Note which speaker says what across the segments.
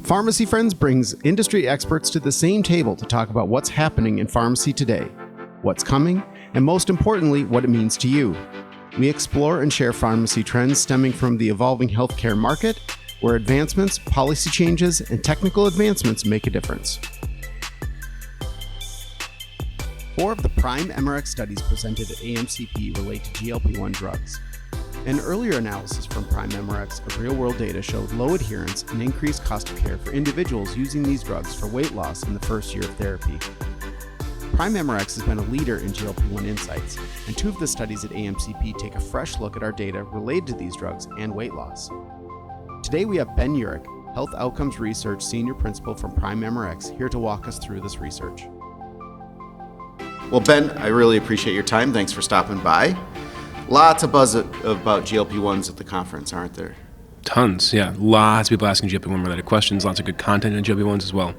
Speaker 1: Pharmacy Friends brings industry experts to the same table to talk about what's happening in pharmacy today, what's coming, and most importantly, what it means to you. We explore and share pharmacy trends stemming from the evolving healthcare market, where advancements, policy changes, and technical advancements make a difference. 4 of the prime MRX studies presented at AMCP relate to GLP-1 drugs. An earlier analysis from prime MRX of real-world data showed low adherence and increased cost of care for individuals using these drugs for weight loss in the first year of therapy. Prime MRX has been a leader in GLP-1 insights, and 2 of the studies at AMCP take a fresh look at our data related to these drugs and weight loss. Today we have Ben Urick, Health Outcomes Reseach Senior Principal from Prime MRX, here to walk us through this research. Well, Ben, I really appreciate your time. Thanks for stopping by. Lots of buzz about GLP-1s at the conference, aren't there?
Speaker 2: Tons, yeah. Lots of people asking GLP-1 related questions, lots of good content in GLP-1s as well.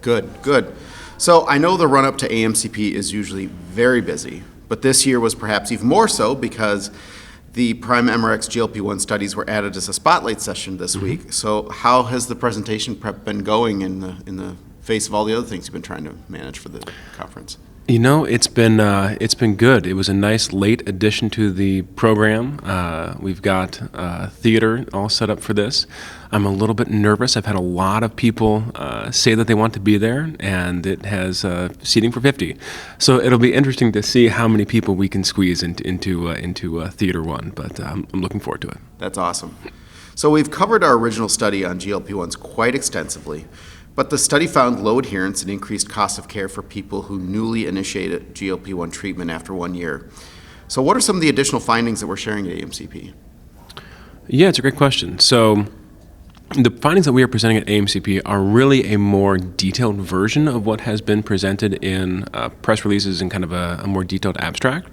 Speaker 1: Good. So I know the run-up to AMCP is usually very busy, but this year was perhaps even more so because the Prime MRX GLP-1 studies were added as a spotlight session this week. So how has the presentation prep been going in the face of all the other things you've been trying to manage for the conference?
Speaker 2: You know, it's been good. It was a nice late addition to the program. We've got theater all set up for this. I'm a little bit nervous. I've had a lot of people say that they want to be there, and it has seating for 50. So it'll be interesting to see how many people we can squeeze into Theater 1, but I'm looking forward to it.
Speaker 1: That's awesome. So we've covered our original study on GLP-1s quite extensively. But the study found low adherence and increased cost of care for people who newly initiated GLP-1 treatment after 1 year. So what are some of the additional findings that we're sharing at AMCP?
Speaker 2: Yeah, it's a great question. So the findings that we are presenting at AMCP are really a more detailed version of what has been presented in press releases and kind of a more detailed abstract.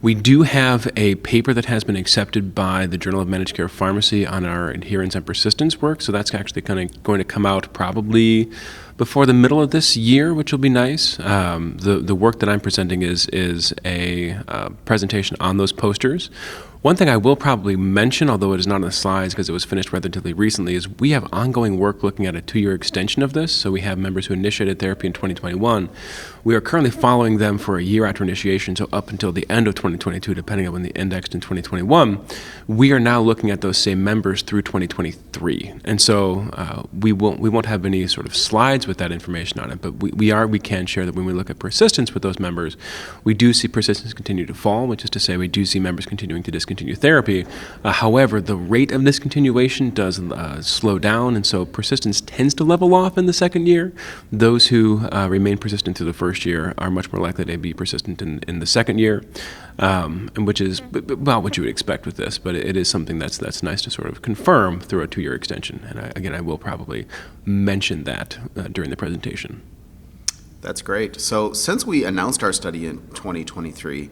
Speaker 2: We do have a paper that has been accepted by the Journal of Managed Care Pharmacy on our adherence and persistence work, so that's actually going to come out probably before the middle of this year, which will be nice. The work that I'm presenting is a presentation on those posters. One thing I will probably mention, although it is not on the slides because it was finished relatively recently, is we have ongoing work looking at a 2-year extension of this. So we have members who initiated therapy in 2021. We are currently following them for a year after initiation, so up until the end of 2022, depending on when they indexed in 2021. We are now looking at those same members through 2023. And so we won't have any sort of slides with that information on it, but we can share that when we look at persistence with those members, we do see persistence continue to fall, which is to say we do see members continuing to discontinue therapy. However, the rate of discontinuation does slow down, and so persistence tends to level off in the second year. Those who remain persistent through the first year are much more likely to be persistent in the second year, and which is what you would expect with this, but it is something that's nice to sort of confirm through a 2-year extension. And I will probably mention that during the presentation.
Speaker 1: That's great. So since we announced our study in 2023,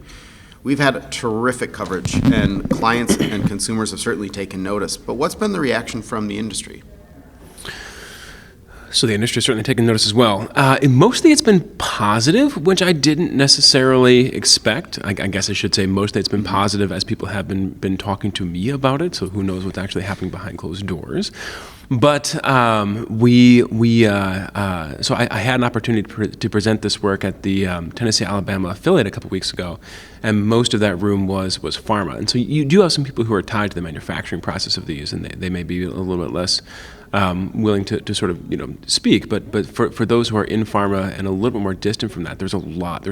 Speaker 1: we've had terrific coverage, and clients and consumers have certainly taken notice. But what's been the reaction from the industry?
Speaker 2: So the industry has certainly taken notice as well. Mostly it's been positive, which I didn't necessarily expect. I guess I should say mostly it's been positive as people have been talking to me about it, so who knows what's actually happening behind closed doors. But so I had an opportunity to present this work at the Tennessee Alabama affiliate a couple weeks ago, and most of that room was pharma. And so you do have some people who are tied to the manufacturing process of these, and they may be a little bit less willing to sort of speak. But for those who are in pharma and a little bit more distant from that, there's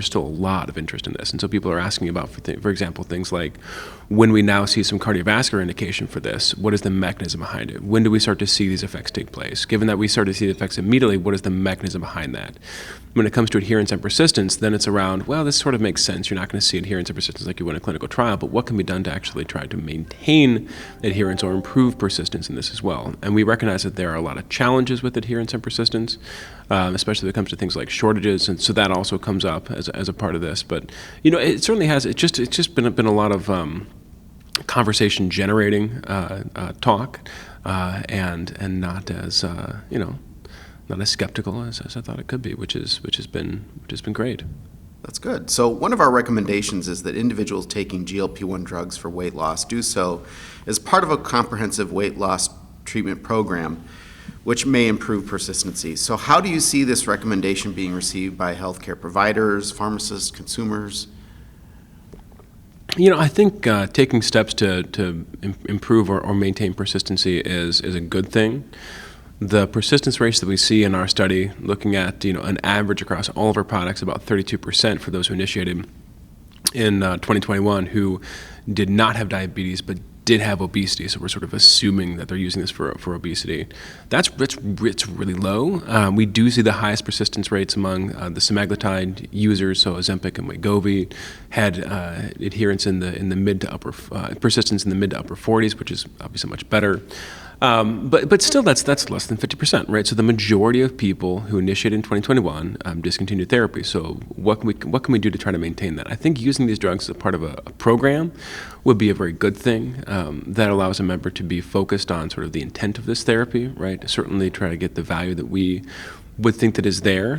Speaker 2: still a lot of interest in this. And so people are asking about, for example, things like, when we now see some cardiovascular indication for this, what is the mechanism behind it? When do we start to see these effects take place? Given that we start to see the effects immediately, what is the mechanism behind that? When it comes to adherence and persistence, then it's around, well, this sort of makes sense. You're not going to see adherence and persistence like you would in a clinical trial, but what can be done to actually try to maintain adherence or improve persistence in this as well? And we recognize that there are a lot of challenges with adherence and persistence, especially when it comes to things like shortages, and so that also comes up as a part of this. But it certainly has. It's just been a lot of conversation generating talk, and not as not as skeptical as I thought it could be, which has been great.
Speaker 1: That's good. So one of our recommendations is that individuals taking GLP-1 drugs for weight loss do so as part of a comprehensive weight loss treatment program. which may improve persistency. So how do you see this recommendation being received by healthcare providers, pharmacists, consumers?
Speaker 2: I think taking steps to improve or maintain persistency is a good thing. The persistence rates that we see in our study, looking at an average across all of our products, about 32% for those who initiated in 2021 who did not have diabetes but did have obesity. So we're sort of assuming that they're using this for obesity. It's really low. We do see the highest persistence rates among the semaglutide users. So Ozempic and Wegovy had adherence in the mid to upper persistence in the mid to upper 40s, which is obviously much better. But still, that's less than 50%, right? So the majority of people who initiated in 2021 discontinued therapy. So what can we do to try to maintain that? I think using these drugs as a part of a program would be a very good thing. That allows a member to be focused on sort of the intent of this therapy, right? Certainly try to get the value that we would think that is there,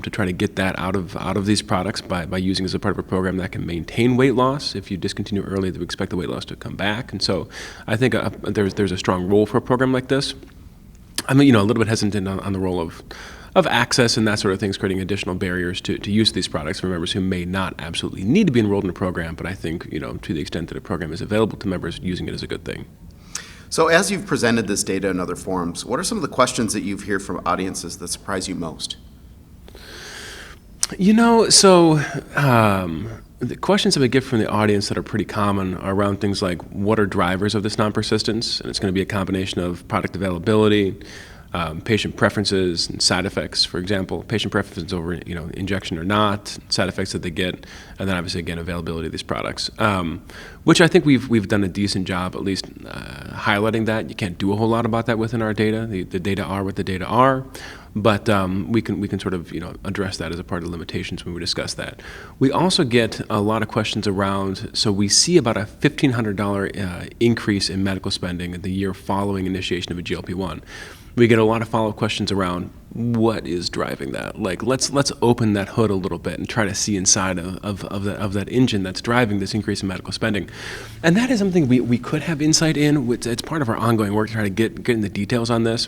Speaker 2: to try to get that out of these products by using as a part of a program that can maintain weight loss. If you discontinue early, we expect the weight loss to come back. And so I think there's a strong role for a program like this. I'm a little bit hesitant on the role of access and that sort of things, creating additional barriers to use these products for members who may not absolutely need to be enrolled in a program. But I think, to the extent that a program is available to members, using it is a good thing.
Speaker 1: So as you've presented this data in other forums, what are some of the questions that you've heard from audiences that surprise you most? The questions that we get from the audience that are pretty common are around things like, what are drivers of this non-persistence? And it's going to be a combination of product availability, patient preferences, and side effects. For example, patient preferences over injection or not, side effects that they get, and then obviously again availability of these products, which I think we've done a decent job at least highlighting that. You can't do a whole lot about that within our data. The data are what the data are, but we can sort of address that as a part of the limitations when we discuss that. We also get a lot of questions around. So we see about a $1,500 increase in medical spending in the year following initiation of a GLP-1. We get a lot of follow-up questions around what is driving that. Like, let's open that hood a little bit and try to see inside of that engine that's driving this increase in medical spending. And that is something we could have insight in. It's part of our ongoing work to try to get in the details on this.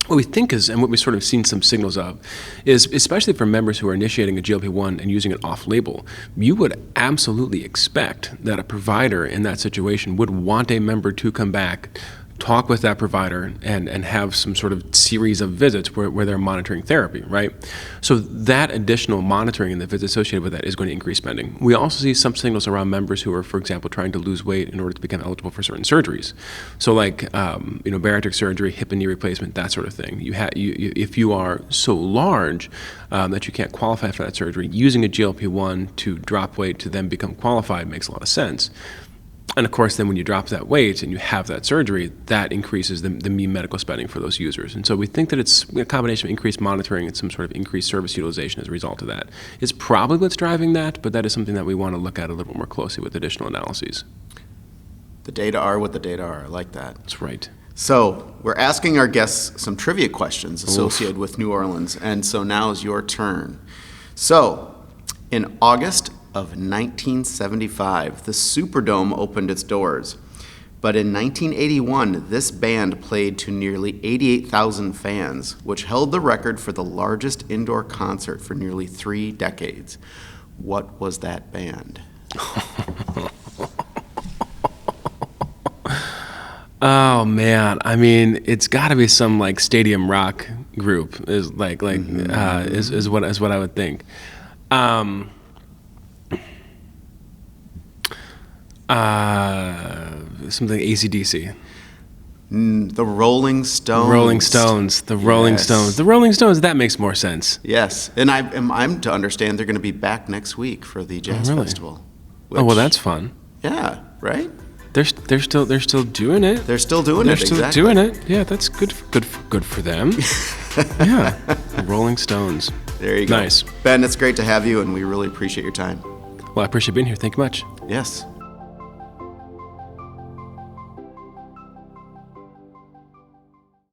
Speaker 1: What we think is, and what we've sort of seen some signals of, is especially for members who are initiating a GLP-1 and using it off-label, you would absolutely expect that a provider in that situation would want a member to come back, talk with that provider, and have some sort of series of visits where they're monitoring therapy, right? So that additional monitoring and the visits associated with that is going to increase spending. We also see some signals around members who are, for example, trying to lose weight in order to become eligible for certain surgeries. So like, bariatric surgery, hip and knee replacement, that sort of thing. If you are so large that you can't qualify for that surgery, using a GLP-1 to drop weight to then become qualified makes a lot of sense. And of course, then when you drop that weight and you have that surgery, that increases the mean medical spending for those users. And so we think that it's a combination of increased monitoring and some sort of increased service utilization as a result of that. It's probably what's driving that, but that is something that we want to look at a little more closely with additional analyses. The data are what the data are. I like that.
Speaker 2: That's right.
Speaker 1: So we're asking our guests some trivia questions associated with New Orleans, and so now is your turn. So in August of 1975, the Superdome opened its doors. But in 1981, this band played to nearly 88,000 fans, which held the record for the largest indoor concert for nearly 3 decades. What was that band?
Speaker 2: Oh man, I mean, it's got to be some like stadium rock group. Is is what I would think. Something AC/DC.
Speaker 1: The Rolling Stones.
Speaker 2: The Rolling Stones. That makes more sense.
Speaker 1: Yes, and I'm to understand they're going to be back next week for the Jazz Festival.
Speaker 2: Oh well, that's fun.
Speaker 1: Yeah, right.
Speaker 2: They're still doing it.
Speaker 1: They're still doing it.
Speaker 2: They're still doing it. Yeah, that's good for them. Yeah, Rolling Stones.
Speaker 1: There you go.
Speaker 2: Nice.
Speaker 1: Ben, it's great to have you, and we really appreciate your time.
Speaker 2: Well, I appreciate being here. Thank you much.
Speaker 1: Yes.